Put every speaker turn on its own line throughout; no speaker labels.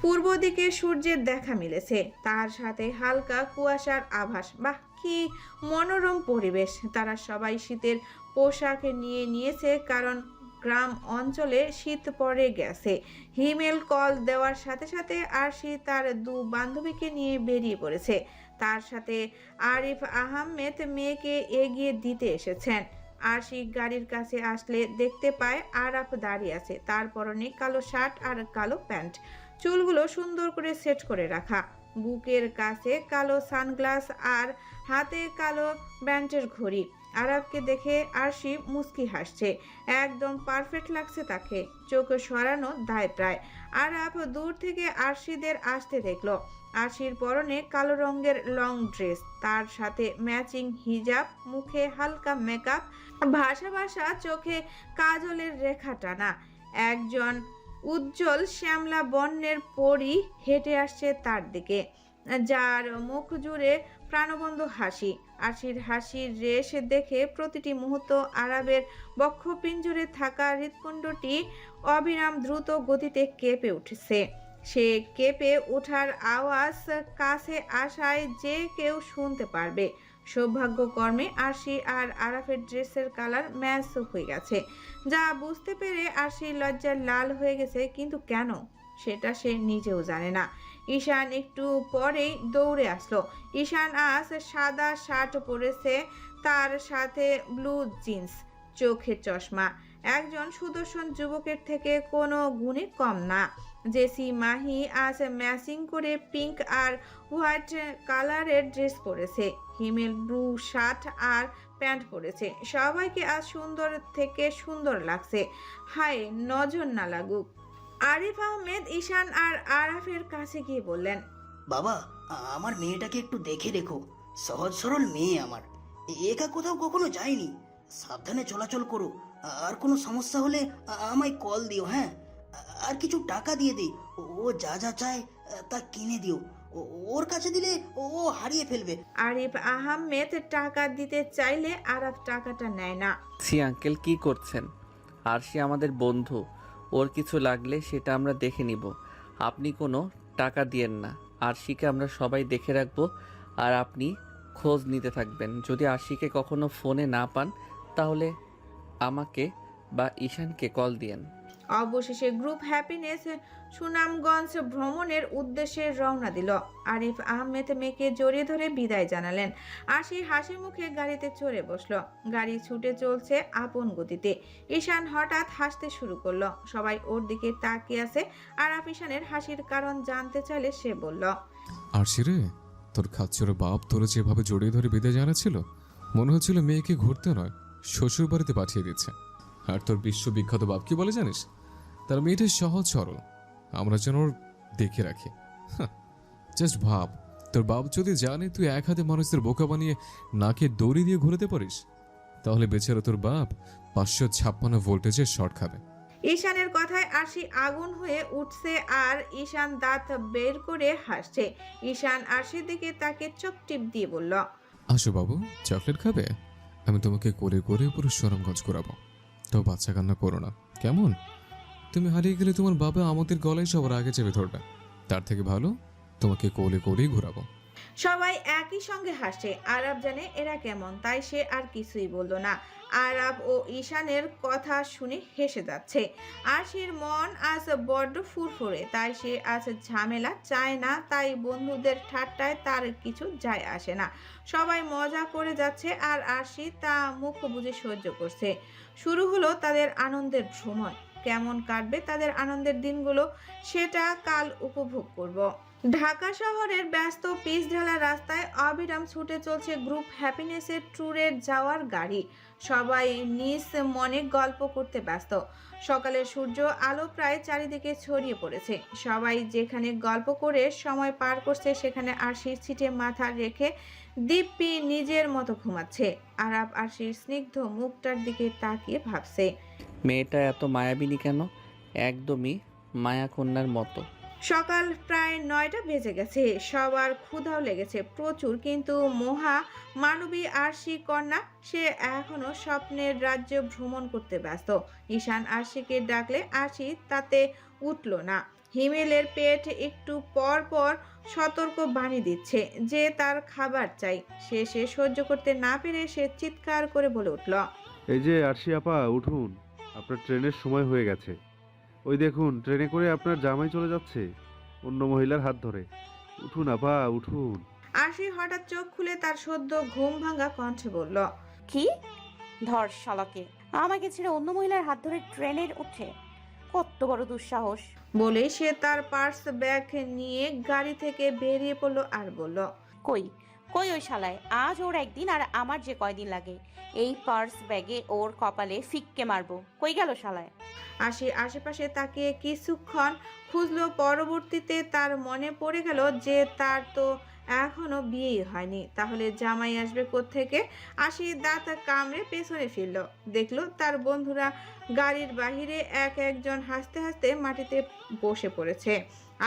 পূর্ব দিকে সূর্যের দেখা মিলেছে, তার সাথে হালকা কুয়াশার আভাস। বাহ, কি মনোরম পরিবেশ! তারা সবাই শীতের পোশাক নিয়ে নিয়েছে, কারণ গ্রাম অঞ্চলে শীত পড়ে গেছে। হিমেল কল দেওয়ার সাথে সাথে আরশি তার দু বান্ধবীকে নিয়ে বেরিয়ে পড়েছে। তার সাথে আরিফ আহমেদ মেয়েকে এগিয়ে দিতে এসেছেন। আরশি গাড়ির কাছে আসলে দেখতে পায় আরাফ দাঁড়িয়ে আছে। তার পরনে কালো শার্ট আর কালো প্যান্ট, চুলগুলো সুন্দর করে সেট করে রাখা, বুকের কাছে কালো সানগ্লাস আর হাতে কালো ব্যান্ডের ঘড়ি। আরাফকে দেখে আরশি মুচকি হাসছে। একদম পারফেক্ট লাগছে তাকে, চোখ সরানো দায় প্রায়। আরাফ দূর থেকে আরশিদের আসতে দেখলো। আরশির পরনে কালো রঙের লং ড্রেস, তার সাথে ম্যাচিং হিজাব, মুখে হালকা মেকআপ, ভাসা ভাসা চোখে কাজলের রেখা টানা। একজন উজ্জ্বল শ্যামলা বর্ণের পরী হেঁটে আসছে তার দিকে, যার মুখ জুড়ে প্রাণবন্ত হাসি। আরশির হাসির রেশ দেখে প্রতিটি মুহূর্ত আরাবের বক্ষপিঞ্জরে থাকা হৃৎপিণ্ডটি অবিরাম দ্রুত গতিতে কেঁপে উঠছে। সে কেঁপে ওঠার আওয়াজ কাছে আসায় যে কেউ শুনতে পারবে। সৌভাগ্যক্রমে আরশি আর আরাফের ড্রেসের কালার ম্যাচ হয়ে গেছে, যা বুঝতে পেরে আরশি লজ্জায় লাল হয়ে গেছে, কিন্তু কেন সেটা সে নিজেও জানে না। ঈশান একটু পরেই দৌড়ে আসলো। ঈশান আজ সাদা শার্ট পরেছে, তার সাথে ব্লু জিন্স, চোখে চশমা। একজন সুদর্শন যুবকের থেকে কোনো গুণে কম না। জেসি মাহি আজ ম্যাচিং করে পিঙ্ক আর হোয়াইট কালারের ড্রেস পরেছে, হিমেল ব্লু শার্ট আর প্যান্ট পরেছে। সবাইকে আজ সুন্দর থেকে সুন্দর লাগছে, হায় নজর না লাগুক। আরিফ আহমেদ ঈশান আর আরাফের কাছে গিয়ে বললেন,
বাবা, আমার মেয়েটাকে একটু দেখে রেখো। সহজ সরল মেয়ে আমার, একা কোথাও কখনো যায়নি। সাবধানে চলাচল করো। আর কোনো সমস্যা হলে আমায় কল দিও। হ্যাঁ, আর কিছু টাকা দিয়ে দিই। ও যা যা চায় তা কিনে দিও। ওর কাছে দিলে ও হারিয়ে ফেলবে।
আরিফ আহমেদ টাকা দিতে চাইলে আরাফ টাকাটা নেয় না।
সি আঙ্কেল, কি করছেন? আরশি আমাদের বন্ধু, ওর কিছু লাগলে সেটা আমরা দেখে নিব। আপনি কোনো টাকা দিয়েন না। আরশিকে আমরা সবাই দেখে রাখবো, আর আপনি খোঁজ নিতে থাকবেন। যদি আরশিকে কখনো ফোনে না পান তাহলে আমাকে বা ঈশানকে কল দিয়েন।
অবশেষে গ্রুপ হ্যাপিনেস সুনামগঞ্জ ভ্রমণের উদ্দেশ্যে রওনা দিল। আরিফ আহমেদ মেয়েকে জড়িয়ে ধরে বিদায় জানালেন। আশি হাসি মুখে গাড়িতে চড়ে বসলো। গাড়ি ছুটে চলছে আপন গতিতে। ঈশান হঠাৎ হাসতে শুরু করলো। সবাই ওর দিকে তাকিয়ে আছে। আরাফ ঈশানের হাসির কারণ জানতে চাইলে সে বলল,
আরশি রে, তোর খাচ্চর বাপ তোরে যেভাবে জড়িয়ে ধরে বিদায় জানাচ্ছিল, মনে হচ্ছিল মেয়েকে ঘুরতে নয় শ্বশুর বাড়িতে পাঠিয়ে দিচ্ছে। আর তোর বিশ্ববিখ্যাত বাপ কি বলে জানিস? তার মেয়েটা সহজ সরল, আমরা যেন ওর দেখে রাখি। জাস্ট ভাব, তোর বাপ যদি জানে তুই এক হাতে মানুষদের বোকা বানিয়ে নাকে দড়ি দিয়ে ঘুরতে পারিস, তাহলে বেচারা তোর বাপ 556 ভোল্টেজের শর্ট খাবে।
ঈশানের কথায় আরশি আগুন হয়ে উঠছে আর ঈশান দাঁত বের করে হাসছে। ঈশান আরশির দিকে তাকে চোখ টিপ দিয়ে বলল,
আসো বাবু, চকলেট খাবে? আমি তোমাকে করে করে পুরো সুনামগঞ্জ করাবো। তো বাচ্চা কান্না করো না, কেমন? তুমি হারিয়ে গেলে তোমার বাবা আমাদের গলায় সবার আগে চেপে ধরবে। তার থেকে ভালো তোমাকে কোলে করেই ঘোরাবো।
সবাই একই সঙ্গে হাসে। আরাব জানে এরা কেমন, তাই সে আর কিছুই বলল না। আরাব ও ঈশানের কথা শুনে হেসে যাচ্ছে। আরশির মন আজ বড্ড ফুরফুরে, তাই সে আজ ঝামেলা চায় না। তাই বন্ধুদের ঠাট্টায় তার কিছু যায় আসে না। সবাই মজা করে যাচ্ছে আর আরশি তা মুখ বুজে সহ্য করছে। শুরু হলো তাদের আনন্দের ভ্রমণ। কেমন কাটবে তাদের আনন্দের দিনগুলো, সেটা কাল উপভোগ করব। ঢাকা শহরের ব্যস্ত পিচ ঢালা রাস্তায় অবিরাম ছুটে চলছে গ্রুপ হ্যাপিনেসের ট্যুরে যাওয়ার গাড়ি। সবাই নিজ মনে গল্প করতে ব্যস্ত। সকালের সূর্য আলো প্রায় চারিদিকে ছড়িয়ে পড়েছে। সবাই যেখানে গল্প করে সময় পার করছে, সেখানে আরশির সিটে মাথা রেখে দিব্যি নিজের মতো ঘুমাচ্ছে। আরাব আরশির স্নিগ্ধ মুখটার দিকে তাকিয়ে ভাবছে,
মেয়েটা এত মায়াবিনী কেন? একদমই মায়াকন্যার মতো।
সকাল প্রায় 9টা বেজে গেছে। সবার ক্ষুধাও লেগেছে প্রচুর, কিন্তু মহা মানবী আরশি কন্যা সে এখনো স্বপ্নের রাজ্য ভ্রমণ করতে ব্যস্ত। ঈশান আরশিকে ডাকলে আরশি তাতে উঠল না। হিমেলের পেট একটু পর পর সতর্ক বাণী দিচ্ছে যে তার খাবার চাই। সে সহ্য করতে না পেরে সে চিৎকার করে বলে উঠল,
এই যে আরশি আপা, উঠুন, আপনার ট্রেনের সময় হয়ে গেছে। ওই দেখুন, ট্রেনে করে আপনার জামাই চলে যাচ্ছে অন্য মহিলার হাত ধরে। উঠুন আপা, উঠুন।
আরশি হঠাৎ চোখ খুলে তার সদ্য ঘুম ভাঙা কণ্ঠে বলল,
কি? ধর শালাকে, আমাকে ছেড়ে অন্য মহিলার হাত ধরে ট্রেনের উঠে? কত বড় দুঃসাহস!
বলেই সে তার পার্স ব্যাগ নিয়ে গাড়ি থেকে বেরিয়ে পড়ল আর বলল,
কই কই ওই শালায়? আজ ওর একদিন আর আমার যে কয়দিন লাগে, এই পার্স ব্যাগে ওর কপালে ফিক্কে মারবো। কই গেল শালায়?
আশি আশেপাশে তাকিয়ে কিছুক্ষণ খুঁজলো। পরবর্তীতে তার মনে পড়ে গেল যে তার তো এখনো বিয়েই হয়নি, তাহলে জামাই আসবে কোত্থেকে? আশি দাঁত কামড়ে পেছনে ফিরল, দেখলো তার বন্ধুরা গাড়ির বাহিরে একজন হাসতে হাসতে মাটিতে বসে পড়েছে।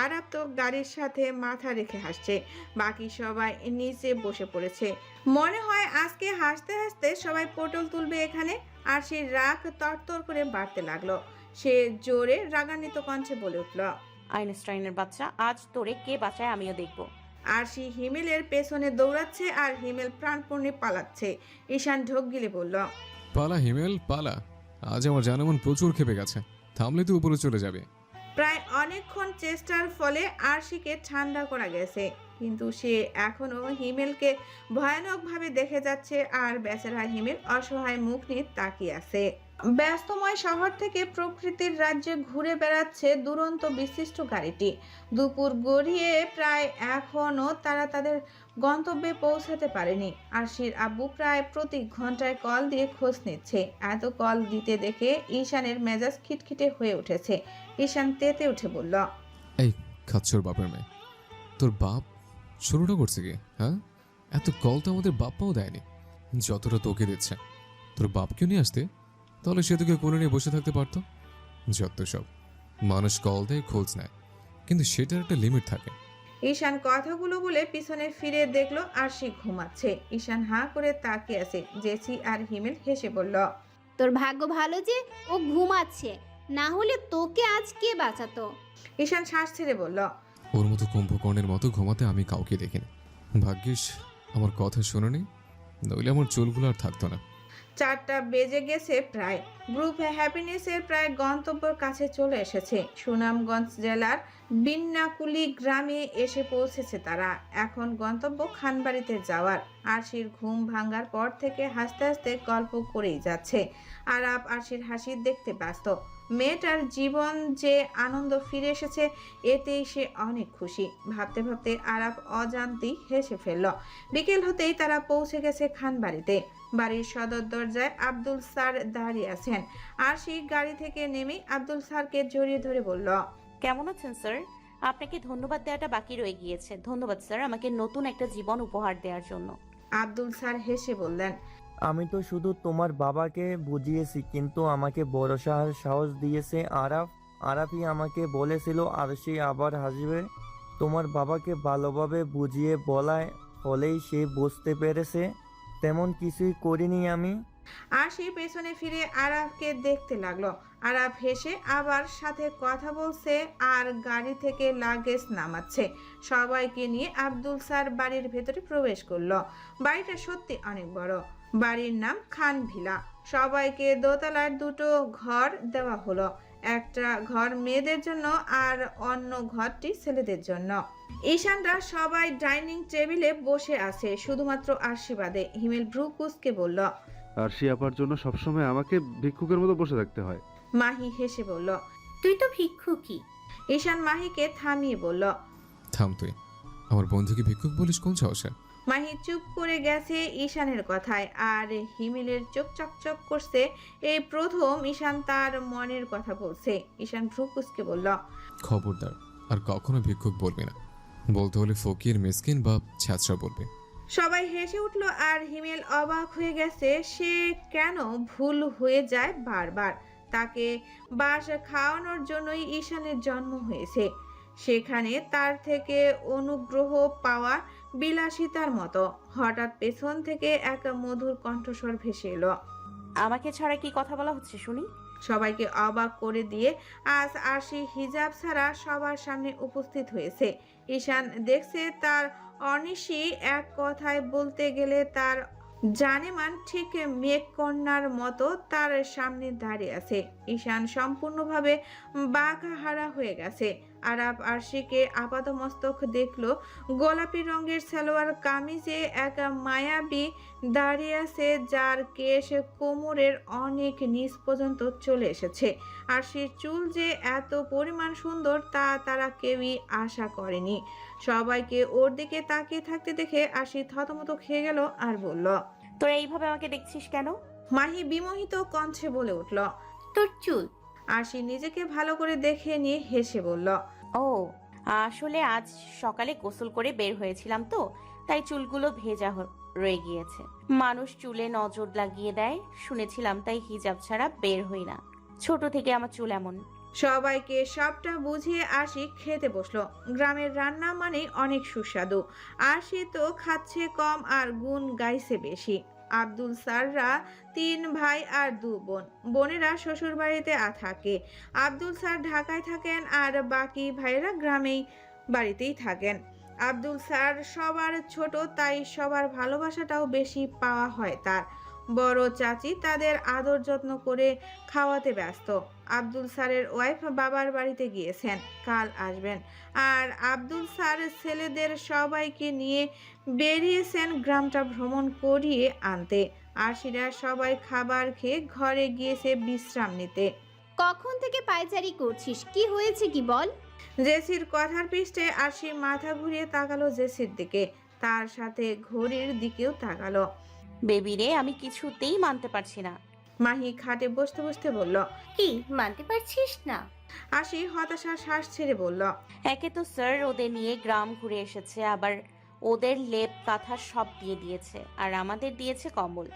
আরাব তো গাড়ির সাথে মাথা রেখে হাসছে, বাকি সবাই নিচে বসে পড়েছে। মনে হয় আজকে হাসতে হাসতে সবাই পটল তুলবে এখানে। আর সেই রাগ তরতর করে বাড়তে লাগলো। সে জোরে রাগান্বিত কণ্ঠে বলে উঠল,
আইনস্টাইনের বাচ্চা, আজ তোরে কে বাঁচায় আমিও দেখবো।
আরশি হিমেলের পেছনে দৌড়াচ্ছে আর হিমেল প্রাণপণে পালাচ্ছে। ঈশান ঢোক গিলে বলল,
পালা হিমেল পালা, আজ আমার জানামন প্রচুর খেপে গেছে, থামলে তো উপরে চলে যাবে।
প্রায় অনেকক্ষণ চেষ্টার ফলে আরশিকে ঠান্ডা করা গেছে, কিন্তু সে এখনো হিমেলকে ভয়ানকভাবে দেখে যাচ্ছে আর বেচারা হিমেল অসহায় মুখ নিয়ে তাকিয়ে আছে। ব্যস্তময় শহর থেকে প্রকৃতির রাজ্যে ঘুরে বেড়াচ্ছে দুরন্ত বিশিষ্ট গাড়িটি। দুপুর গড়িয়ে প্রায় এখনো তারা তাদের গন্তব্যে পৌঁছাতে পারেনি। আরশির আব্বু প্রায় প্রতি ঘন্টায় কল দিয়ে খোঁজ নিচ্ছে। এত কল দিতে দেখে ঈশানের মেজাজ খিটখিটে হয়ে উঠেছে। ঈশান তেতে উঠে বলল,
এই খাচ্ছর বাপের মেয়ে, তোর বাপ শুরুটা করছে কি? হ্যাঁ, এত কল তো আমাদের বাপ্পাও দেয়নি, যতটা তোকে দিচ্ছে। তোর বাপকেও নিয়ে আসতে, তাহলে সে তোকে কোলে নিয়ে বসে থাকতে পারতো। যত সব, মানুষ কল দেয়, খোঁজ নেয়, কিন্তু সেটার একটা লিমিট থাকে।
ঈশান কথাগুলো বলে পিছনে ফিরে দেখলো আরশি ঘুমাচ্ছে। ঈশান হাঁ করে তাকিয়ে আছে। জেসি আর হিমেল হেসে বলল,
তোর ভাগ্য ভালো যে ও ঘুমাচ্ছে, না হলে তোকে আজ কে বাঁচাতো।
ঈশান শ্বাস ছেড়ে বলল,
ওর মতো কুম্ভকর্ণের মতো ঘুমাতে আমি কাউকে দেখিনি। ভাগ্যিস আমার কথা শোনেনি, নইলে আমার চুলগুলো আর থাকতো না।
4টা বেজে গেছে প্রায়। গ্রুপ হ্যাপিনেসের প্রায় গন্তব্যের কাছে চলে এসেছে। সুনামগঞ্জ জেলার বিন্নাকুলি গ্রামে এসে পৌঁছেছে তারা। এখন গন্তব্য খানবাড়িতে যাওয়ার। আরশির ঘুম ভাঙার পর থেকে হাসতে হাসতে গল্প করেই যাচ্ছে। আরাব আরশির হাসি দেখতে ব্যস্ত। মেয়েটার জীবন যে আনন্দ ফিরে এসেছে এতেই সে অনেক খুশি। ভাবতে ভাবতে আরাব অজান্তেই হেসে ফেলল। বিকেল হতেই তারা পৌঁছে গেছে খানবাড়িতে। বাড়ির সদর দরজায় আব্দুল স্যার দাঁড়িয়ে আছেন। আরশি গাড়ি থেকে নেমে আব্দুল স্যারকে জড়িয়ে ধরে বলল,
কেমন আছেন স্যার? আপনাকে ধন্যবাদ দেওয়াটা বাকি রয়ে গিয়েছে। ধন্যবাদ স্যার, আমাকে নতুন একটা জীবন উপহার দেওয়ার জন্য।
আব্দুল স্যার হেসে বললেন,
আমি তো শুধু তোমার বাবাকে বুঝিয়েছি, কিন্তু আমাকে ভরসা আর সাহস দিয়েছে আরাফ। আরাফই আমাকে বলেছিল আরশি আবার হাসবে। তোমার বাবাকে ভালোভাবে বুঝিয়ে বলায় হলেই সে বুঝতে পেরেছে। তেমন কিছুই করিনি আমি।
আরশি পেছনে ফিরে আরাফকে দেখতে লাগলো। আরাফ হেসে আবার সাথে কথা বলছে আর গাড়ি থেকে লাগেজ নামাচ্ছে। সবাইকে নিয়ে আব্দুল স্যার বাড়ির ভেতরে প্রবেশ করলো। বাড়িটা সত্যি অনেক বড়। বাড়ির নাম খান ভিলা। সবাইকে দোতলার 2টো ঘর দেওয়া হলো। একটা ঘর মেয়েদের জন্য আর অন্য ঘরটি ছেলেদের জন্য। ঈশানরা সবাই ডাইনিং টেবিলে বসে আছে, শুধুমাত্র আরশি বাদে। হিমেল ভ্রু কুঁচকে বলল,
আরশি আপার জন্য সবসময় আমাকে ভিক্ষুকের মতো বসে থাকতে হয়।
মাহি হেসে বলল,
তুই তো ভিক্ষুকই।
ঈশান মাহিকে থামিয়ে বলল,
থাম তুই, আমার বন্ধুকে ভিক্ষুক বলিস কোন সাহসে?
মাহি চুপ করে গেছে ঈশানের কথায়। আর হিমেলের চোখ চকচক করছে। এই প্রথম ঈশান তার মনের কথা বলছে। ঈশান ভ্রু কুঁচকে বলল,
খবরদার, আর কখনো ভিক্ষুক বলবি না, বলতে হলে ফকির, মিসকিন বা ছ্যাঁচড়া বলবি।
সবাই হেসে উঠল আর হিমেল অবাক হয়ে গেছে। সে কেন ভুল হয়ে যায় বারবার। তাকে বাস খাওয়ানোর জন্যই ঈশানের জন্ম হয়েছে, সেখানে তার থেকে অনুগ্রহ পাওয়া বিলাসিতার মতো। হঠাৎ পেছন থেকে এক মধুর কণ্ঠস্বর ভেসে এলো,
আমাকে ছাড়া কি কথা বলা হচ্ছে শুনি?
সবাইকে অবাক করে দিয়ে আজ আরশি হিজাব ছাড়া সবার সামনে উপস্থিত হয়েছে। ঈশান দেখছে তার অনিশি এক কথায় বলতে গেলে তার জানেমান ঠিক মেঘকন্যার মতো তার সামনে দাঁড়িয়ে আছে। ঈশান সম্পূর্ণভাবে বাকহারা হয়ে গেছে। আরাফ আরশিকে আপাতমস্তক দেখলো। গোলাপি রঙের সালোয়ার কামিজে এক মায়াবী দাঁড়িয়ে আছে, যার কেশ কোমরের অনেক নিচ পর্যন্ত চলে এসেছে। আরশির চুল যে এত পরিমাণ সুন্দর তা তারা কেউই আশা করেনি। সবাইকে ওর দিকে তাকিয়ে থাকতে দেখে আরশি থতমত খেয়ে গেল আর বলল,
তোরা এইভাবে আমাকে দেখছিস কেন?
মাহি বিমোহিত কণ্ঠে বলে উঠল।
তোর চুল।
আরশি নিজেকে ভালো করে দেখে নিয়ে হেসে বলল,
ও আসলে আজ সকালে গোসল করে বের হয়েছিলাম তো, তাই চুলগুলো ভেজা রয়ে গিয়েছে। মানুষ চুলে নজর লাগিয়ে দেয় শুনেছিলাম, তাই হিজাব ছাড়া বের হই না। ছোট থেকে আমার চুল এমন।
সবাইকে সবটা বুঝিয়ে আরশি খেতে বসলো। গ্রামের রান্না মানে অনেক সুস্বাদু। আরশি তো খাচ্ছে কম আর গুণ গাইছে বেশি। আব্দুল স্যাররা 3 ভাই আর 2 বোন। বোনেরা শ্বশুর বাড়িতে থাকে। আব্দুল স্যার ঢাকায় থাকেন আর বাকি ভাইরা গ্রামেই বাড়িতেই থাকেন। আব্দুল স্যার সবার ছোট, তাই সবার ভালোবাসাটাও বেশি পাওয়া হয় তার। বড় চাচি তাদের আদর যত্ন করে খাওয়াতে ব্যস্ত। আব্দুল স্যারের ওয়াইফ বাবার বাড়িতে গিয়েছেন, কাল আসবেন। আর আব্দুল স্যার ছেলেদের সবাইকে নিয়ে বেরিয়েছেন গ্রামটা ভ্রমণ করিয়ে আনতে। আরশিরা সবাই খাবার খেয়ে ঘরে গিয়েছে বিশ্রাম নিতে।
কখন থেকে পায়চারি করছিস? কি হয়েছে কি বল?
জেসির কথার পৃষ্ঠে আরশি মাথা ঘুরিয়ে তাকালো জেসির দিকে, তার সাথে ঘড়ির দিকেও তাকালো।
বেবি রে, আমি কিছুতেই মানতে পারছি না।
মাহি খাটে বসতে বসতে বলল,
কি মানতে পারছিস না?
আরশি হতাশার শ্বাস ছেড়ে বলল,
একে তো স্যার ওদের নিয়ে গ্রাম ঘুরে এসেছে, আবার ওদের লেপ কাঁথা সব দিয়ে দিয়েছে, আর আমাদের দিয়েছে কম্বল।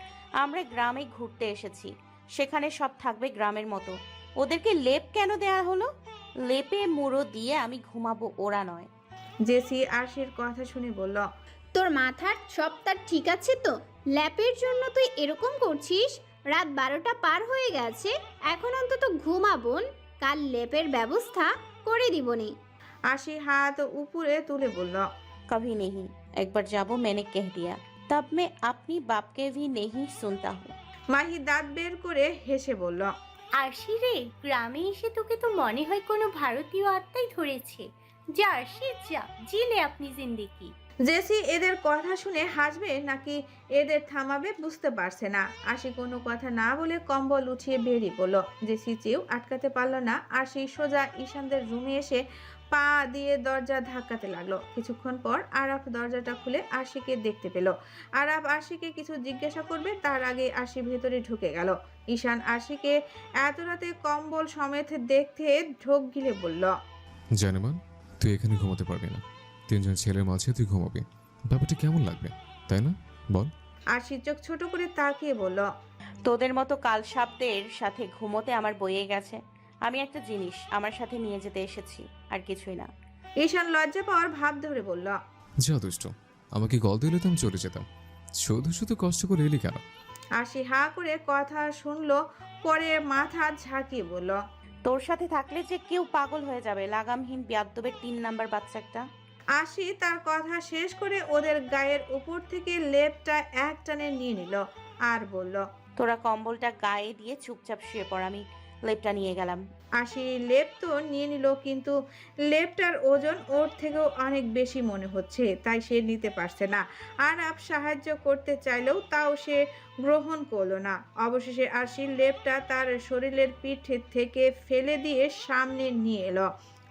আমরা গ্রামে ঘুরতে এসেছি, সেখানে সব থাকবে গ্রামের মতো। ওদেরকে লেপ কেন দেয়া হলো? লেপে মুড়ো দিয়ে আমি ঘুমাবো, ওরা নয়।
জেসি আরশির কথা শুনে বলল,
তোর মাথার সবটা ঠিক আছে তো? ল্যাপের জন্য তুই এরকম করছিস? রাত 12টা পার হয়ে গেছে, এখন অন্তত ঘুমা বোন। কাল লেপের ব্যবস্থা করে দিবনি।
আরশি হাত উপরে তুলে বলল,
कभी नहीं, एक बार जाबो मैंने कह दिया, तब मैं अपनी बाप के भी नहीं सुनता हूँ।
মাহি দাঁত বের করে হেসে বলল,
আরশি রে, গ্রামে এসে তোকে তো মনে হয় কোনো ভারতীয় আত্মাই ধরেছে। যা আরশি যা, জিলে আপনি জিন্দেগি।
জেসি এদের কথা শুনে হাসবে নাকি এদের থামাবে বুঝতে পারছে না। আশি কোনো কথা না বলে কম্বল উঠিয়ে বেরিয়ে পড়ল। জেসি চেয়েও আটকাতে পারল না। আশি সোজা ঈশানদের রুমে এসে পা দিয়ে দরজা ধাক্কাতে লাগলো। কিছুক্ষণ পর আরাফ দরজাটা খুলে আশিকে দেখতে পেল। আরাফ আশিকে কিছু জিজ্ঞাসা করবে তার আগে আশি ভেতরে ঢুকে গেল। ঈশান আশিকে এত রাতে কম্বল সমেত দেখতে ঢোক গিলে বলল,
জানেমান, তুই এখানে ঘুমাতে পারবি না। 3 জন ছেলের মাঝে তুই ঘুমাবি। ব্যাপারটা কেমন লাগবে, তাই না? বল।
আশি চোখ ছোট করে তাকিয়ে বলল,
তোদের মতো কাল সাপদের সাথে ঘুমোতে আমার বইয়ে গেছে। আমি একটা জিনিস আমার সাথে নিয়ে যেতে এসেছি, আর কিছুই না।
ঈশান লজ্জা পাওয়ার ভাব ধরে বলল,
যা দুষ্ট, আমাকে কল দিলে তো আমি চলে যেতাম। শুধু শুধু কষ্ট করে এলি কেন?
আশি হা করে কথা শুনলো, পরে মাথা ঝাঁকিয়ে বলল,
তোর সাথে থাকলে যে কেউ পাগল হয়ে যাবে, লাগামহীন বিয়াদ্দবের 3 নাম্বার বাচ্চাটা।
আশি তার কথা শেষ করে ওদের গায়ের উপর থেকে লেপটা এক টানে নিয়ে নিল আর বলল,
তোরা কম্বলটা গায়ে দিয়ে চুপচাপ শুয়ে পড়, আমি লেপটা নিয়ে গেলাম।
আশি লেপ তো নিয়ে নিল, কিন্তু লেপটার ওজন ওর থেকেও অনেক বেশি মনে হচ্ছে, তাই সে নিতে পারছে না। আর সাহায্য করতে চাইলেও তাও সে গ্রহণ করলো না। অবশেষে আশি লেপটা তার শরীরের পিঠ থেকে ফেলে দিয়ে সামনে নিয়ে এলো।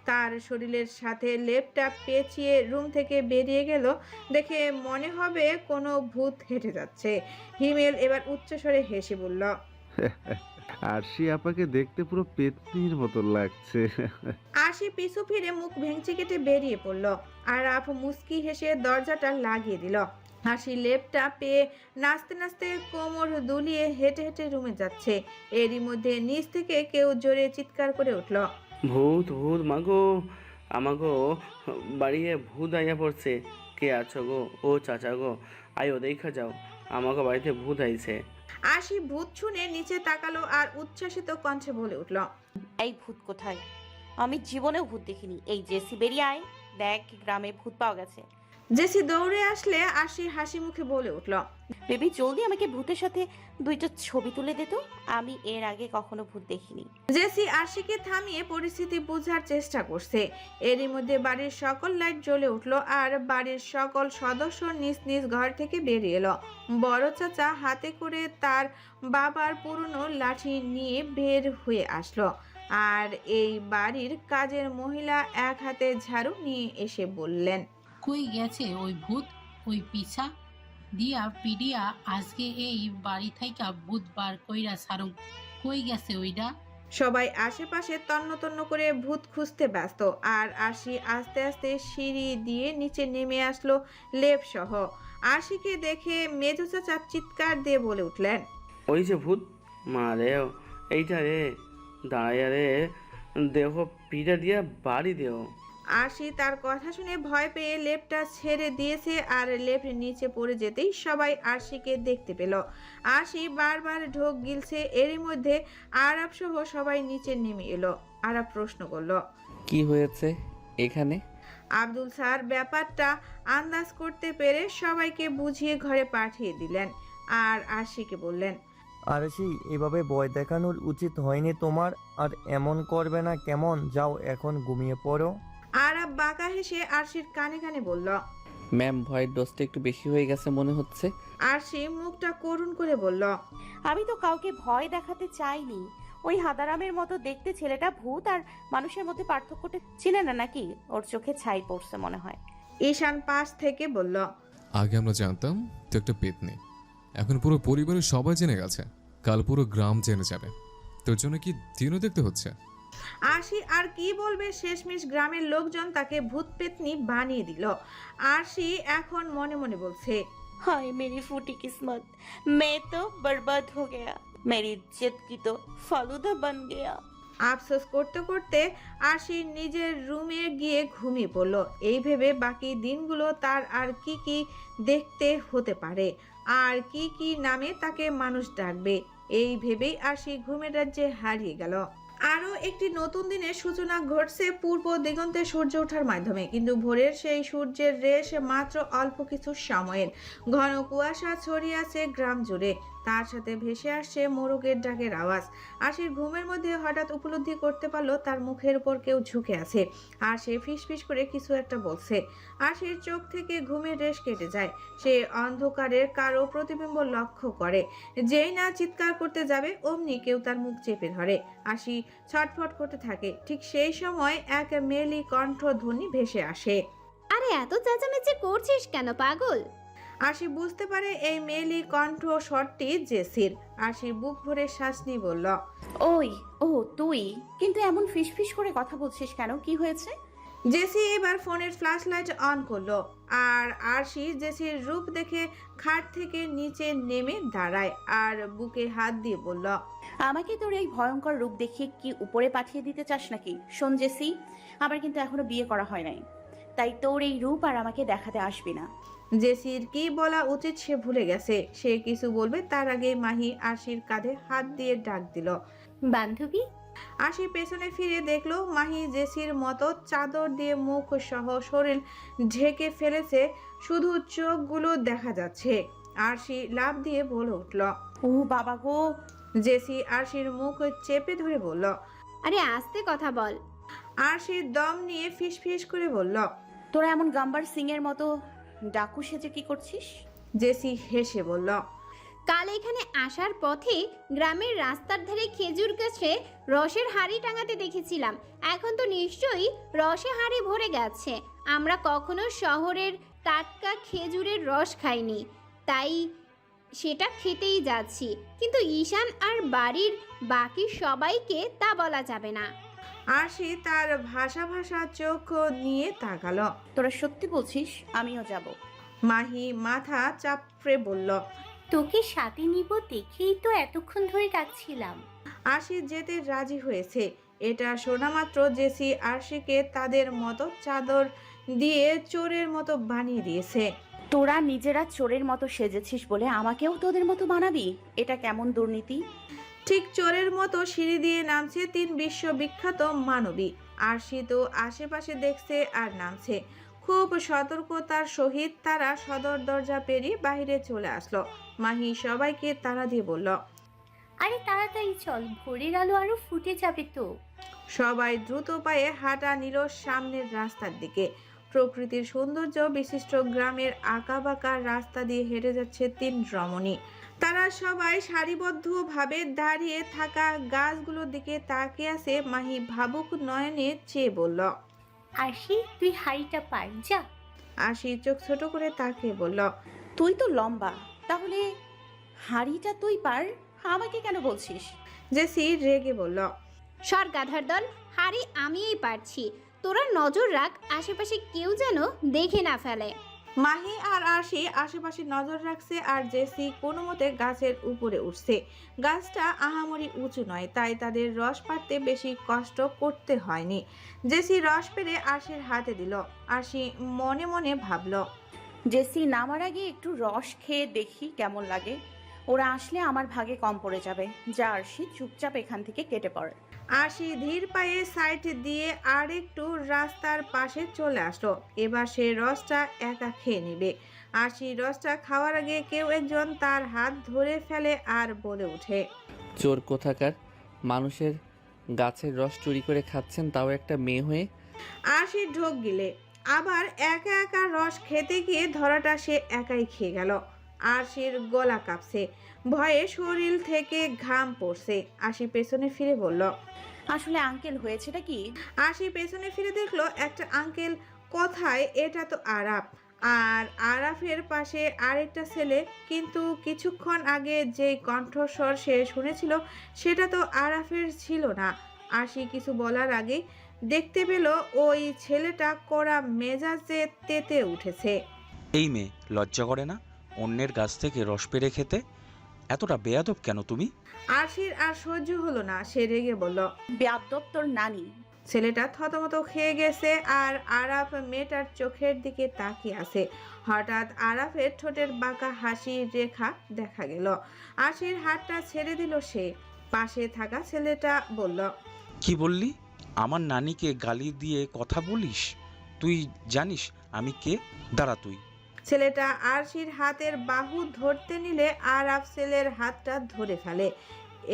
তার শরীরের সাথে লেপটা পেঁচিয়ে রুম থেকে বেরিয়ে গেল। দেখে মনে হবে কোনো ভূত হেঁটে যাচ্ছে। হিমেল এবার উচ্চস্বরে হেসে বলল,
আরশি আপাকে দেখতে পুরো পেতনির মতো লাগছে।
আশি পিছু ফিরে মুখ ভেঙচি কেটে বেরিয়ে পড়ল। আর আপ মুস্কি হেসে দরজাটা লাগিয়ে দিল। হাসি লেপটা পেয়ে নাচতে নাচতে কোমর দুলিয়ে হেঁটে হেঁটে রুমে যাচ্ছে। এরই মধ্যে নিচ থেকে কেউ জোরে চিৎকার করে উঠল,
ভূত ভূত মাগো, আমাগো বাড়িয়ে ভূত আইয়া পড়ছে। কে আছো গো? ও চাচা গো, আয়ো দেখা যাও, আমাকে বাড়িতে ভূত আইছে।
আশি ভূত শুনে নিচে তাকালো আর উচ্ছ্বাসিত কণ্ঠে বলে উঠল,
এই ভূত কোথায়? আমি জীবনেও ভূত দেখিনি। এই জেসি বেরিয়ে আয়, দেখ গ্রামে ভূত পাওয়া গেছে।
জেসি দৌড়ে আসলে আশি হাসি মুখে বলে উঠল,
বেবি জলদি আমাকে ভূতের সাথে দুইটা ছবি তুলে দে তো, আমি এর আগে কখনো ভূত দেখিনি।
জেসি আশিকে থামিয়ে পরিস্থিতি বোঝার চেষ্টা করছে। এরই মধ্যে বাড়ির সকল লাইট জ্বলে উঠল আর বাড়ির সকল সদস্য নিজ নিজ ঘর থেকে বেরিয়ে এলো। বড় চাচা হাতে করে তার বাবার পুরনো লাঠি নিয়ে বের হয়ে আসলো, আর এই বাড়ির কাজের মহিলা এক হাতে ঝাড়ু নিয়ে এসে বললেন,
কই গেছে ওই ভূত? ওই পিছা দিয়া পিডিয়া আজকে এই বাড়ি থাইকা ভূত বার কইরা সারুম। কই গেছে ওইটা?
সবাই আশেপাশে তন্ন তন্ন করে ভূত খুঁজতে ব্যস্ত। আর আশি আস্তে আস্তে সিঁড়ি দিয়ে নিচে নেমে আসলো লেপ সহ। আশিকে দেখে মেজো চাচা চিৎকার দিয়ে বলে উঠলেন,
ওই যে ভূত, মা রে এইটা রে, দাঁড়াইয়া রে, দেহ পিঠা দিয়া বাড়ি দেও।
আশি তার কথা শুনে ভয় পেয়ে লেপটা ছেড়ে দিয়েছে আর লেপ নিচে পড়ে যেতেই সবাই আশিকে দেখতে পেল। আশি বারবার ঢোক গিলছে। এরই মধ্যে আরাব সহ সবাই নিচে নেমে এলো। আরাব প্রশ্ন করলো,
কি হয়েছে এখানে?
আব্দুল স্যার ব্যাপারটা আন্দাজ করতে পেরে সবাইকে বুঝিয়ে ঘরে পাঠিয়ে দিলেন আর আশিকে বললেন,
আরশি, এভাবে ভয় দেখানোর উচিত হয়নি তোমার। আর এমন করবে না কেমন? যাও এখন ঘুমিয়ে পড়ো।
আরাব বাঁকা হেসে আরশির কানে কানে বলল।
ম্যাম, ভয়ের ডোজটা একটু বেশি হয়ে গেছে মনে হচ্ছে।
আরশি মুখটা করুণ করে বলল,
আমি তো কাউকে ভয় দেখাতে চাইনি। ওই হাদারামের মতো দেখতে ছেলেটা ভূত আর মানুষের মধ্যে পার্থক্যটা চিনে না নাকি? ওর চোখে ছাই পড়ছে মনে হয়।
ঈশান পাশ থেকে বলল,
আগে আমরা জানতাম তুই একটা পেতনি, এখন পুরো পরিবারের সবাই জেনে গেছে, কাল পুরো গ্রাম জেনে যাবে। তোর জন্য কি দিনও দেখতে হচ্ছে?
আরশি আর কি বলবে, শেষমেশ গ্রামের লোকজন তাকে ভূত পেতনি বানিয়ে দিল। আরশি এখন মনে মনে বলছে,
हाय मेरी फूटी किस्मत, मैं तो बर्बाद हो गया, मेरी इज्जत की तो फालूदा बन गया।
আফসোস করতে করতে আরশি নিজের রুমে গিয়ে ঘুমিয়ে পড়ল। এই ভেবে বাকি দিনগুলো তার আর কি কি দেখতে হতে পারে, আর কি কি নামে তাকে মানুষ ডাকবে, এই ভেবেই আরশি ঘুমের রাজ্যে হারিয়ে গেল। আরও একটি নতুন দিনের সূচনা ঘটছে পূর্ব দিগন্তে সূর্য ওঠার মাধ্যমে। কিন্তু ভোরের সেই সূর্যের রেশ মাত্র অল্প কিছু সময়ের। ঘন কুয়াশা ছড়িয়ে আছে গ্রাম জুড়ে, তার সাথে ভেসে আসছে মোরগের ডাকের আওয়াজ। আশির ঘুমের মধ্যে হঠাৎ উপলব্ধি করতে পারলো তার মুখের উপর কেউ ঝুঁকে আছে, আর সে ফিসফিস করে কিছু একটা বলছে। আশির চোখ থেকে ঘুমের রেশ কেটে যায়। সে অন্ধকারের কারো প্রতিবিম্ব লক্ষ্য করে। যেই না চিৎকার করতে যাবে অমনি কেউ তার মুখ চেপে ধরে। আশি ছটফট করতে থাকে। ঠিক সেই সময় এক মেলি কণ্ঠধ্বনি ভেসে আসে।
আরে এত চেঁচামেচি করছিস কেন পাগল?
আশি বুঝতে পারে এই মেলি কণ্ঠ স্বরটি জেসির। আশি বুক ভরে শ্বাস নিয়ে বলল,
ওই ও তুই কিন্তু এমন ফিসফিস করে কথা বলছিস কেন? কি হয়েছে?
জেসি এবার ফোনের ফ্ল্যাশ লাইট অন করলো আর আরশি জেসির রূপ দেখে খাট থেকে নিচে নেমে দাঁড়ায় আর বুকে হাত দিয়ে বলল,
আমাকে তোর এই ভয়ঙ্কর রূপ দেখিয়ে কি উপরে পাঠিয়ে দিতে চাস নাকি? শোন জেসি, আমার কিন্তু এখনো বিয়ে করা হয় নাই, তাই তোর এই রূপ আর আমাকে দেখাতে আসবি না।
জেসির কি বলা উচিত সে ভুলে গেছে। সে কিছু বলবে তার আগে মাহি আরশির কাঁধে হাত দিয়ে ডাক দিল,
বান্ধবী।
আশি পেছনে ফিরে দেখলো মাহি জেসির মতো চাদর দিয়ে মুখ সহ শরীর ঢেকে ফেলেছে, শুধু চোখগুলো দেখা যাচ্ছে। আরশি লাফ দিয়ে বলে উঠল,
ও বাবা গো।
জেসি আরশির মুখ চেপে ধরে বলল,
আরে আস্তে কথা বল।
আরশির দম নিয়ে ফিসফিস করে বলল,
তোরা এমন গাম্বার সিং এর মতো ডাকু সেজে কি করছিস?
জেসি হেসে বলল,
কাল এখানে আসার পথে গ্রামের রাস্তার ধারে খেজুর গাছে রসের হাঁড়ি টাঙাতে দেখেছিলাম। এখন তো নিশ্চয়ই রসে হাঁড়ি ভরে গেছে। আমরা কখনো শহরের টাটকা খেজুরের রস খাইনি, তাই সেটা খেতেই যাচ্ছি। কিন্তু ঈশান আর বাড়ির বাকি সবাইকে তা বলা যাবে না।
আরশি তার ভাষা ভাষা চোখ নিয়ে তাকালো।
তোরা সত্যি বলছিস? আমিও যাব।
মাহি মাথা চাপড়ে বলল,
তোকে সাথে নিব দেখেই তো এতক্ষণ ধরে ডাকছিলাম।
আরশি যেতে রাজি হয়েছে। এটা শোনা মাত্র জেসি আরশিকে তাদের মতো চাদর দিয়ে চোরের মতো বানিয়ে দিয়েছে।
তোরা নিজেরা চোরের মতো সেজেছিস বলে আমাকেও তোদের মতো বানাবি? এটা কেমন দুর্নীতি?
ঠিক চোরের মতো সিঁড়ি দিয়ে নামছে 3 বিশ্ববিখ্যাত মানবী। আরশি তো আশেপাশে দেখছে আর নামছে। খুব সতর্কতার সহিত তারা সদর দরজা পেরিয়ে বাইরে চলে আসলো। মাহি সবাইকে তাড়া দিয়ে বলল,
আরে তাড়াতাড়ি চল, ভোরের আলো আরো ফুটে যাবে তো।
সবাই দ্রুত পায়ে হাঁটা নিল সামনের রাস্তার দিকে। প্রকৃতির সৌন্দর্য বিশিষ্ট গ্রামের আঁকাবাঁকা রাস্তা দিয়ে হেঁটে যাচ্ছে 3 রমণী। তারা সবাই সারিবদ্ধভাবে দাঁড়িয়ে থাকা গাছগুলোর দিকে তাকিয়ে আছে। মাহি ভাবুক নয়নে চেয়ে বলল,
আরশি, তুই হাড়িটা পার যা।
আশি চোখ ছোট করে তাকিয়ে বলল,
তুই তো লম্বা, তাহলে হাঁড়িটা তুই পার, আমাকে কেন বলছিস?
জেসি রেগে বলল,
সর গাধার দল, হাড়ি আমিই পারছি। তোরা নজর রাখ, আশেপাশে কেউ যেন দেখে না ফেলে।
মাহি আর আশি আশেপাশে নজর রাখছে আর জেসি কোনো মতে গাছের উপরে উঠছে। গাছটা আহামরি উঁচু নয়, তাই তাদের রস পাড়তে বেশি কষ্ট করতে হয়নি। জেসি রস পেরে আশির হাতে দিল। আশি মনে মনে ভাবল,
জেসি নামার আগে একটু রস খেয়ে দেখি কেমন লাগে। ওরা আসলে আমার ভাগে কম পড়ে যাবে। যা আরশি, চুপচাপ এখান থেকে কেটে পড়ে।
আশি ধীর পায়ে সাইড দিয়ে আর একটু রাস্তার পাশে চলে আসলো। এবার সে রসটা একা খেয়ে নেবে। আশি রসটা খাওয়ার আগে কেউ একজন তার হাত ধরে ফেলে আর বলে ওঠে,
চোর কোথাকার, মানুষের গাছের রস চুরি করে খাচ্ছেন, তাও একটা মেয়ে হয়ে।
আশি ঢোক গিলে আবার একা একা রস খেতে গিয়ে ধরাটা সে একাই খেয়ে গেল। আশির গলা কাঁপছে, ভয়ে শরীর থেকে ঘাম পড়ছে। আশি পেছনে ফিরে বলল,
আসলে আঙ্কেল হয়েছেটা কি?
আশি পেছনে ফিরে দেখলো একটা আঙ্কেল। কোথায়? এটা তো আরাফ। আর আরাফের পাশে আরেকটা ছেলে। কিন্তু কিছুক্ষণ আগে যে কণ্ঠস্বর সে শুনেছিল সেটা তো আরাফের ছিল না। আশি কিছু বলার আগে দেখতে পেল ওই ছেলেটা কড়া মেজাজে তেতে উঠেছে।
এই মেয়ে, লজ্জা করে না অন্যের গাছ থেকে রস পেড়ে খেতে? এতটা বেয়াদব কেন তুমি?
আশির আর সহ্য হলো না, সে রেগে বলল,
বেয়াদব তোর নানি।
ছেলেটা থতমত খেয়ে গেছে আর আরাফ মেয়েটার চোখের দিকে তাকিয়ে আছে। হঠাৎ আরাফের ঠোঁটের বাঁকা হাসির রেখা দেখা গেল। আশির হাতটা ছেড়ে দিল সে। পাশে থাকা ছেলেটা বলল,
কি বললি? আমার নানিকে গালি দিয়ে কথা বলিস? তুই জানিস আমি কে? দাঁড়া তুই।
ছেলেটা আরশির হাতের বাহু ধরতে নিলে আরাফ ছেলের হাতটা ধরে ফেলে।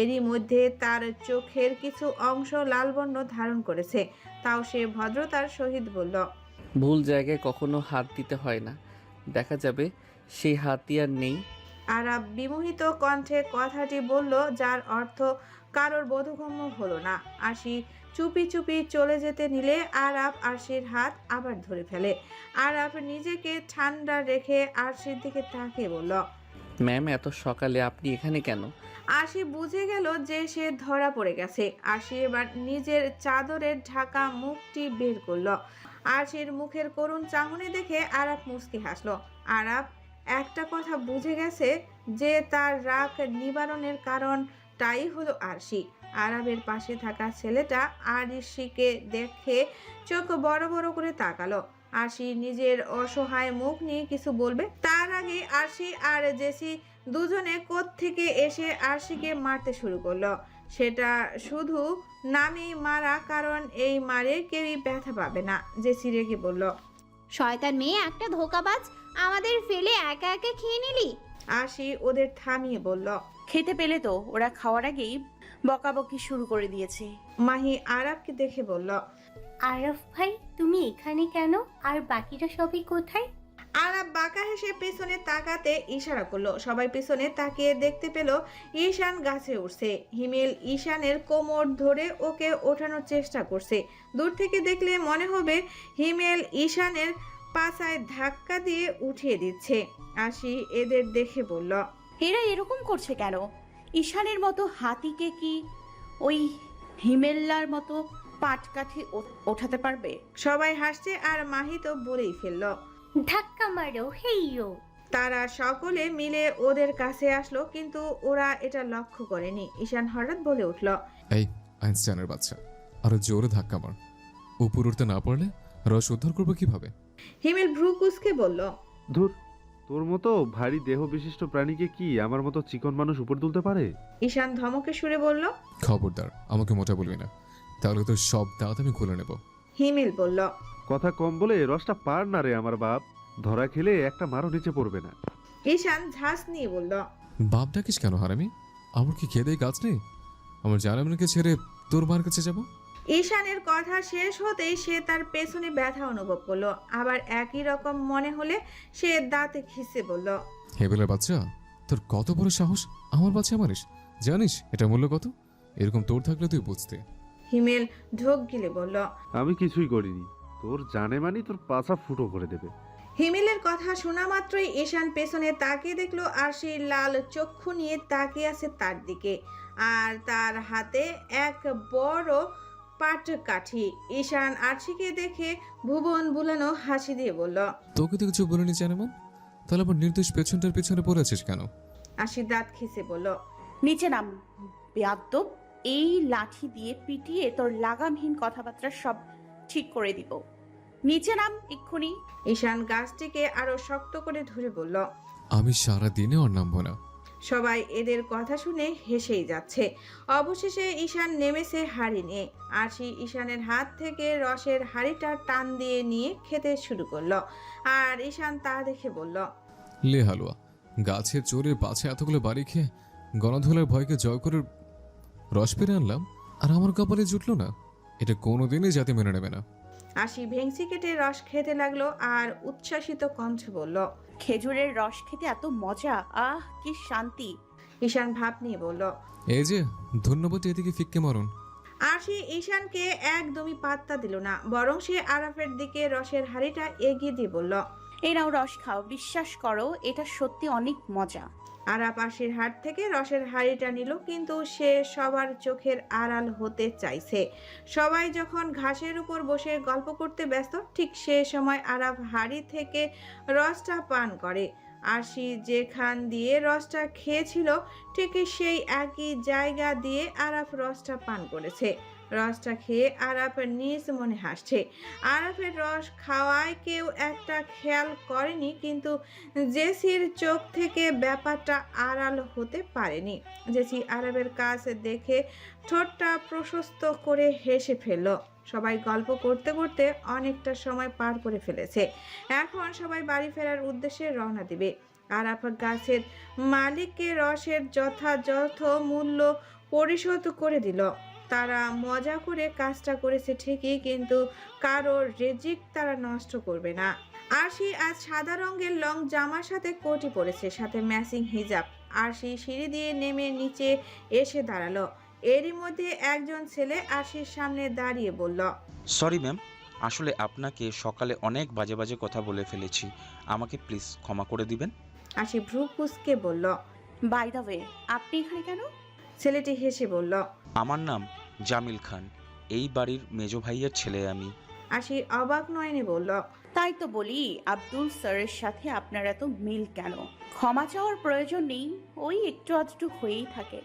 এরই মধ্যে তার চোখের কিছু অংশ লাল বর্ণ ধারণ করেছে। তাও সে ভদ্রতার সহিত বলল,
ভুল জায়গায় কখনো হাত দিতে হয় না, দেখা যাবে সেই হাতই আর নেই।
আরাফ বিমোহিত কণ্ঠে কথাটি বলল, যার অর্থ কারোর বোধগম্য হলো না। আরশি চুপি চুপি চলে যেতে নিলে আরাফ আরশির হাত আবার ধরে ফেলে। আরাফ নিজেকে ঠান্ডা রেখে আরশির দিকে তাকিয়ে বলল,
ম্যাম, এত সকালে আপনি এখানে কেন?
আরশি বুঝে গেল যে সে ধরা পড়ে গেছে। আরশি এবার নিজের চাদরের ঢাকা মুখটি বের করলো। আরশির মুখের করুণ চাহনি দেখে আরাফ মুচকি হাসলো। আরাফ একটা কথা বুঝে গেছে যে তার রাগ নিবারণের কারণটাই হলো আরশি। আরাফের পাশে থাকা ছেলেটা আরশিকে দেখে চোখ বড় বড় করে তাকালো। আরশি নিজের অসহায় মুখ নিয়ে কিছু বলবে তার আগে আরশি আর জেসি দুজনে কোত্থেকে এসে আরশিকে মারতে শুরু করলো। সেটা শুধু নামেই মারা, কারণ এই মারে কেউই ব্যথা পাবে না। জেসি রেগে বলল,
শয়তান মেয়ে একটা ধোকাবাজ, আমাদের ফেলে একা একা খেয়ে নিলি।
আরশি ওদের থামিয়ে বলল,
খেতে পেলে তো, ওরা খাওয়ার আগেই বকাবকি শুরু করে দিয়েছে।
মাহি আরাফকে দেখে বলল,
আরফ ভাই, তুমি এখানে কেন? আর বাকিরা সবাই কোথায়?
আরাফ বাঁকা হেসে পেছনে তাকাতে ইশারা করলো। সবাই পেছনে তাকিয়ে দেখতে পেল ঈশান গাছে উঠছে। হিমেল ঈশানের কোমর ধরে ওকে ওঠানোর চেষ্টা করছে। দূর থেকে দেখলে মনে হবে হিমেল ঈশানের পাছায় ধাক্কা দিয়ে উঠিয়ে দিচ্ছে। আশি এদের দেখে বলল,
এরা এরকম করছে কেন? ঈশানের মতো হাতিকে কি ওই হিমেল্লার মতো পাটকাঠি ওঠাতে পারবে?
সবাই হাসছে আর মাহি তো বলেই ফেললো।
ধাক্কা মারো, হেইয়ো।
তারা সকলে মিলে ওদের কাছে আসলো, কিন্তু ওরা এটা লক্ষ্য করেনি। ঈশান হঠাৎ বলে উঠল,
এই আইনস্টাইনের বাচ্চা, আরো জোরে ধাক্কা মার। উপর উঠতে না পারলে রস উদ্ধার করবো কিভাবে?
হিমেল ভ্রু কুঁচকে বলল,
ধুর, তোর মতো ভারী দেহ বিশিষ্ট প্রাণীকে কি আমার মতো চিকন মানুষ উপর তুলতে পারে?
ঈশান ধমকে সুরে বলল।
খবরদার আমাকে মোটা বলবি না, তাহলে তো সব দাঁত আমি খুলে নেব।
হিমেল বলল।
কথা কম বলে রসটা পার না রে আমার বাপ, ধরা খেলে একটা মারও নিচে পড়বে না।
ঈশান ঝাঁস নিয়ে বলল।
বাপ ডাকিস কেন হারামি? আমার কি খেয়ে দেয় কাজ নেই? আমার জানামকে ছেড়ে তোর মার কাছে যাব?
ঈশানের কথা শেষ হতেই সে তার পেছনে ব্যথা অনুভব করলো। আবার একই রকম মনে হলে সে দাঁতে খিসে বলল।
হেবেলের বাচ্চা, তোর কত বড় সাহস আমার বাচ্চা মারিস? জানিস এটা মূল্য কত? এরকম তোর থাকলে তুই বুঝতে।
হিমেল ঢোক গিলে বলল।
আমি কিছুই করিনি, তোর জানে মানি তোর পাছা ফুটো করে দেবে।
হিমেলের কথা শোনা মাত্রই ঈশান পেছনে তাকিয়ে দেখলো আর সেই লাল চক্ষু নিয়ে তাকিয়ে আছে তার দিকে, আর তার হাতে এক বড় পাট কাঠি। ঈশান আরশিকে দেখে ভুবন বুলানো হাসি দিয়ে বলল।
তোকে তো কিছু বলিনি জানেমান, তাহলে আবার নির্দোষ পেছনটার পেছনে পড়ে আছিস কেন?
আশি দাঁত খিসে বলল।
নিচে নাম বেয়াদ্দব, এই লাঠি দিয়ে পিটিয়ে তোর লাগামহীন কথাবার্তা সব ঠিক করে দিব। নিচে নাম এক্ষুনি।
ঈশান গাছটিকে আরো শক্ত করে ধরে বলল।
আমি সারা দিনে ওর নামবো না।
সবাই এদের কথা শুনে হেসেই যাচ্ছে। অবশেষে ঈশান নেমেছে হাঁড়ি নিয়ে। আরশি ঈশানের হাত থেকে রসের হাঁড়িটা টান দিয়ে নিয়ে খেতে শুরু করলো, আর ঈশান তা দেখে বলল।
লে হালুয়া, গাছের চোরে পাছে এতগুলো বাড়ি খেয়ে গণধোলার ভয়কে জয় করে রস পেরে আনলাম, আর আমার কপালে জুটলো না। এটা কোনোদিনই জাতি মেনে নেবে না।
আশি ভেংসি কেটে রস খেতে লাগলো আর উচ্ছ্বাসিত কণ্ঠে বলল।
খেজুরের রস খেতে এত মজা, আহ কি শান্তি।
ঈশান ভাব নিয়ে বলল।
এই যে ধন্যবাদ, এদিকে ফিক্কে মরণ।
আরশি ঈশানকে একদমই পাত্তা দিল না, বরং সে আরাফের দিকে রসের হাঁড়িটা এগিয়ে দিয়ে বলল।
এই নাও রস খাও, বিশ্বাস করো এটা সত্যি অনেক মজা।
আরাফ আরশির হাত থেকে রসের হাঁড়িটা নিল, কিন্তু সে সবার চোখের আড়াল হতে চাইছে। সবাই যখন ঘাসের উপর বসে গল্প করতে ব্যস্ত, ঠিক সে সময় আরাফ হাঁড়ি থেকে রসটা পান করে। আরশি যেখান দিয়ে রসটা খেয়েছিল ঠিক সেই একই জায়গা দিয়ে আরাফ রসটা পান করেছে। রসটা খেয়ে আরাফ নিজ মনে হাসছে। আরাফের রস খাওয়ায় কেউ একটা খেয়াল করেনি, কিন্তু জেসির চোখ থেকে ব্যাপারটা আড়াল হতে পারেনি। জেসি আরাফের কাছ দেখে ঠোঁটটা প্রশস্ত করে হেসে ফেলল। সবাই গল্প করতে করতে অনেকটা সময় পার করে ফেলেছে। এখন সবাই বাড়ি ফেরার উদ্দেশ্যে রওনা দিবে। আরাফ গাছের মালিককে রসের যথাযথ মূল্য পরিশোধ করে দিল। তারা মজা করে কাজটা করেছে ঠিকই, কিন্তু কারোর রেজিক তারা নষ্ট করবে না। আরশি আজ সাদা রঙের লং জামার সাথে কোটি পরেছে, সাথে ম্যাচিং হিজাব। আরশি সিঁড়ি দিয়ে নেমে নিচে এসে দাঁড়ালো। এরই মধ্যে একজন ছেলে আরশির সামনে দাঁড়িয়ে বলল।
সরি ম্যাম, আসলে আপনাকে সকালে অনেক বাজে বাজে কথা বলে ফেলেছি, আমাকে প্লিজ ক্ষমা করে দিবেন।
আরশি ভ্রু কুঁচকে বলল।
বাই দ্য ওয়ে, আপনি এখানে কেন?
ছেলেটি হেসে বলল।
আমার নাম জামিল খান, এই বাড়ির মেজো ভাইয়ের ছেলে আমি।
আরশি অবাক নয়নে বলল।
তাই তো বলি, আব্দুল স্যারের সাথে আপনার এত মিল কেন? ক্ষমা চাওয়ার প্রয়োজন নেই, ওই একটু আধটু হয়েই থাকে।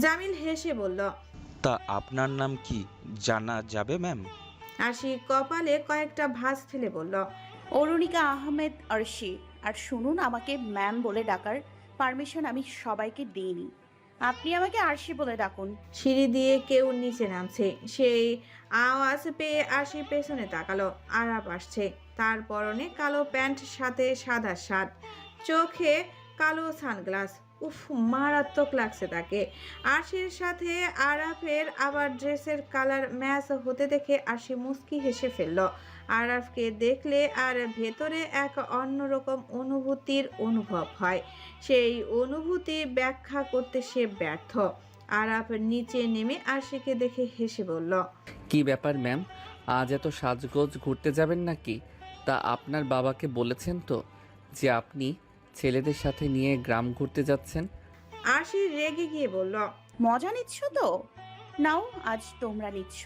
জামিল হেসে বলল।
তা আপনার নাম কি জানা যাবে ম্যাম?
আরশি কপালে কয়েকটা ভাঁজ ফেলে বলল।
অরুণিকা আহমেদ আরশি। আর শুনুন, আমাকে ম্যাম বলে ডাকার পারমিশন আমি সবাইকে দিইনি, আপনি আমাকে আরশি বলে ডাকুন।
সিঁড়ি দিয়ে কেউ নিচে নামছে। সেই আওয়াজ পেয়ে আরশি পেছনে তাকালো। আরাফ আসছে। তার পরনে কালো প্যান্ট, সাথে সাদা শার্ট, চোখে কালো সানগ্লাস। উফ, মারাত্মক লাগছে তাকে। আরশির সাথে আরাফের আবার ড্রেসের কালার ম্যাচ হতে দেখে আরশি মুস্কি হেসে ফেলল। আরাফকে দেখলে আর ভেতরে এক অন্যরকম অনুভূতির অনুভব হয়। সেই অনুভূতি ব্যাখ্যা করতে সে ব্যর্থ। আরাফ নিচে নেমে আরশিকে দেখে হেসে বলল।
কি ব্যাপার ম্যাম, আজ এত সাজগোজ ঘুরতে যাবেন নাকি? তা আপনার বাবাকে বলেছেন তো যে আপনি ছেলেদের সাথে নিয়ে গ্রাম ঘুরতে যাচ্ছেন?
আরশি রেগে গিয়ে বলল।
মজা নিচ্ছ তো? নাও, আজ তোমরা নিচ্ছ,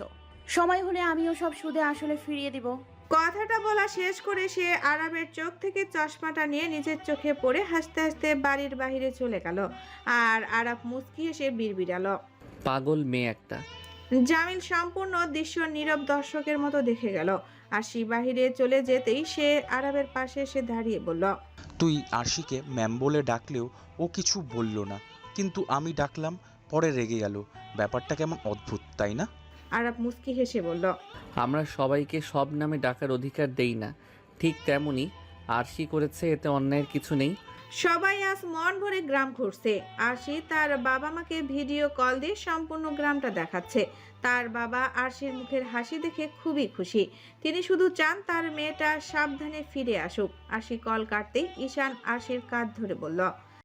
সময় হলে আমিও সব সুদে আসলে ফিরিয়ে দিব।
কথাটা বলা শেষ করে সে আরাফের চোখ থেকে চশমাটা নিয়ে নিজের চোখে পড়ে হাসতে হাসতে বাড়ির বাইরে চলে গেল। আর আরাফ মুস্কি হেসে বিড়বিড়ালো।
পাগল মেয়ে একটা।
জামিল সম্পূর্ণ দৃশ্য নীরব দর্শকের মতো দেখে গেল। আরশি বাহিরে চলে যেতেই সে আরাফের পাশে এসে দাঁড়িয়ে বলল।
তুই আরশিকে ম্যাম বলে ডাকলেও ও কিছু বলল না, কিন্তু আমি ডাকলাম, পরে রেগে গেল। ব্যাপারটা কেমন অদ্ভুত, তাই না?
আরাফ মুচকি হেসে বলল,
আমরা সবাইকে সব নামে ডাকার অধিকার দেই না, ঠিক তেমনি আরশি করেছে, এতে অন্যায়ের কিছু নেই।
সবাই আজ মন ভরে গ্রাম ঘুরছে। আরশি তার বাবা মাকে ভিডিও কল দিয়ে সম্পূর্ণ গ্রামটা দেখাচ্ছে। তার বাবা আরশির মুখের হাসি দেখে খুবই খুশি। তিনি শুধু চান তার মেয়েটা সাবধানে ফিরে আসুক। আরশি কল কাটতেই ঈশান আরশির কাঁধ ধরে বলল,